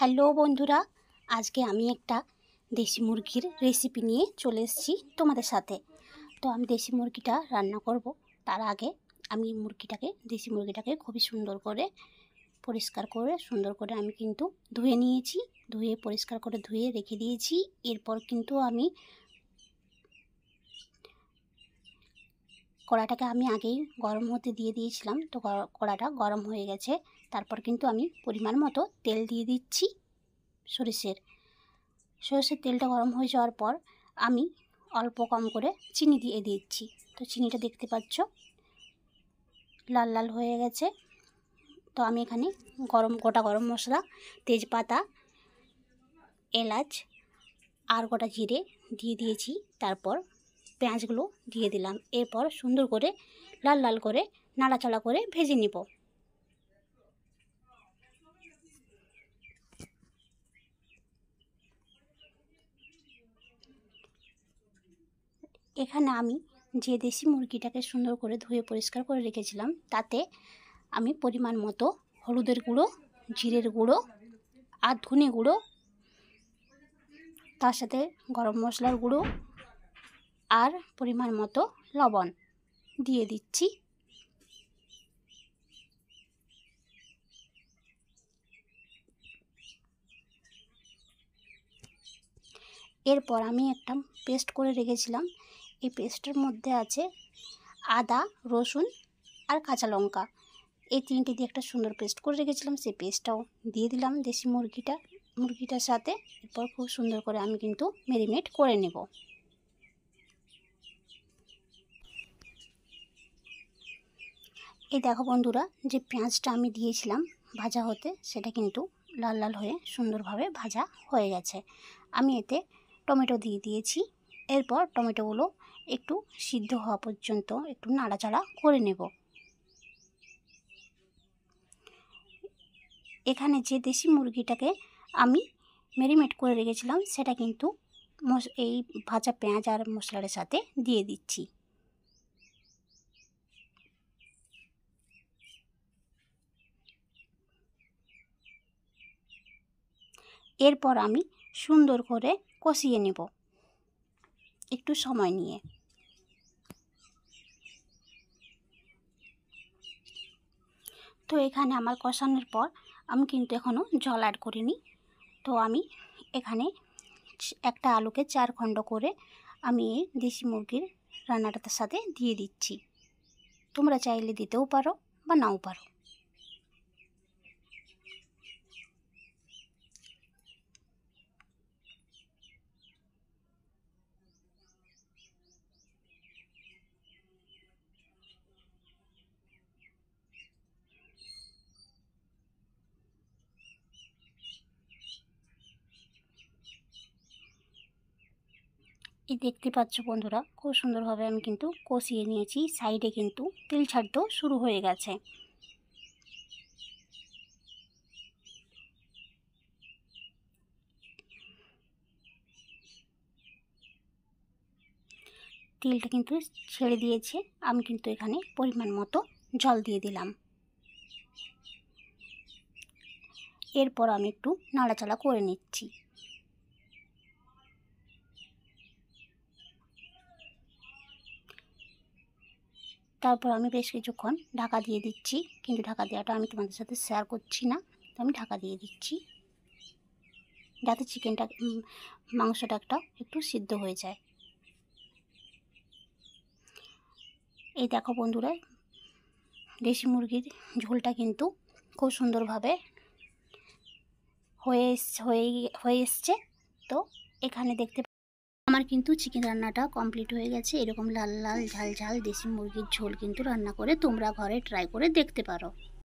Hello বন্ধুরা, আজকে আমি একটা দেশি মুরগির রেসিপি নিয়ে চলে এসেছি তোমাদের সাথে। তো আমি দেশি মুরগিটা রান্না করব। তার আগে আমি দেশি মুরগিটাকে খুবই সুন্দর করে পরিষ্কার করে আমি কিন্তু ধুয়ে নিয়েছি। পরিষ্কার করে ধুয়ে রেখে দিয়েছি। এরপর কিন্তু আমি কড়াটাকে আগেই গরম হতে দিয়ে দিয়েছিলাম। তো কড়াটা গরম হয়ে গেছে। তারপর কিন্তু আমি পরিমাণ মতো তেল দিয়ে দিচ্ছি। সরিষার তেলটা গরম হয়ে যাওয়ার পর আমি অল্প কম করে চিনি দিয়ে দিচ্ছি। তো চিনিটা দেখতে পাচ্ছ লাল লাল হয়ে গেছে। তো আমি এখানে গোটা গরম মশলা, তেজপাতা, এলাচ আর গোটা জিরে দিয়ে দিয়েছি। তারপর পেঁয়াজগুলো দিয়ে দিলাম। এরপর সুন্দর করে লাল লাল করে নাড়াচাড়া করে ভেজে নিব। এখানে আমি যে দেশি মুরগিটাকে সুন্দর করে ধুয়ে পরিষ্কার করে রেখেছিলাম, তাতে আমি পরিমাণ মতো হলুদের গুঁড়ো, জিরের গুঁড়ো আর ধনে গুঁড়ো, তার সাথে গরম মশলার গুঁড়ো আর পরিমাণ মতো লবণ দিয়ে দিচ্ছি। এরপর আমি একটা পেস্ট করে রেখেছিলাম। এই পেস্টের মধ্যে আছে আদা, রসুন আর কাঁচা লঙ্কা। এই তিনটে দিয়ে একটা সুন্দর পেস্ট করে রেখেছিলাম। সেই পেস্টটাও দিয়ে দিলাম দেশি মুরগিটার সাথে। এরপর খুব সুন্দর করে আমি কিন্তু ম্যারিনেট করে নেব। এই দেখো বন্ধুরা, যে পেঁয়াজটা আমি দিয়েছিলাম ভাজা হতে, সেটা কিন্তু লাল লাল হয়ে সুন্দরভাবে ভাজা হয়ে গেছে। আমি এতে টমেটো দিয়ে দিয়েছি। এরপর টমেটোগুলো একটু সিদ্ধ হওয়া পর্যন্ত একটু নাড়াচাড়া করে নেব। এখানে যে দেশি মুরগিটাকে আমি ম্যারিনেট করে রেখেছিলাম, সেটা কিন্তু এই ভাজা পেঁয়াজ আর মশলার সাথে দিয়ে দিচ্ছি। এরপর আমি সুন্দর করে কষিয়ে নেব একটু সময় নিয়ে। তো এখানে আমার কষানোর পর আমি কিন্তু এখনও জল অ্যাড করিনি। তো আমি এখানে একটা আলুকে 4 খণ্ড করে আমি এই দেশি মুরগির রান্নাটার সাথে দিয়ে দিচ্ছি। তোমরা চাইলে দিতেও পারো বা নাও পারো। এই দেখতে পাচ্ছ বন্ধুরা, খুব সুন্দরভাবে আমি কিন্তু কষিয়ে নিয়েছি। সাইডে কিন্তু তেল ছাড়তেও শুরু হয়ে গেছে। তেলটা কিন্তু ছেড়ে দিয়েছে। আমি কিন্তু এখানে পরিমাণ মতো জল দিয়ে দিলাম। এরপর আমি একটু নাড়াচাড়া করে নিচ্ছি। তারপর আমি বেশ কিছুক্ষণ ঢাকা দিয়ে দিচ্ছি, কিন্তু ঢাকা দেওয়াটা আমি তোমাদের সাথে শেয়ার করছি না। তো আমি ঢাকা দিয়ে দিচ্ছি যাতে মাংসটা একটু সিদ্ধ হয়ে যায়। এই দেখো বন্ধুরা, দেশি মুরগির ঝোলটা কিন্তু খুব সুন্দরভাবে হয়ে এসছে। তো এখানে দেখতে আমার কিন্তু চিকেন রান্নাটা কমপ্লিট হয়ে গেছে। এরকম লাল লাল ঝাল ঝাল দেশি মুরগির ঝোল কিন্তু রান্না করে তোমরা ঘরে ট্রাই করে দেখতে পারো।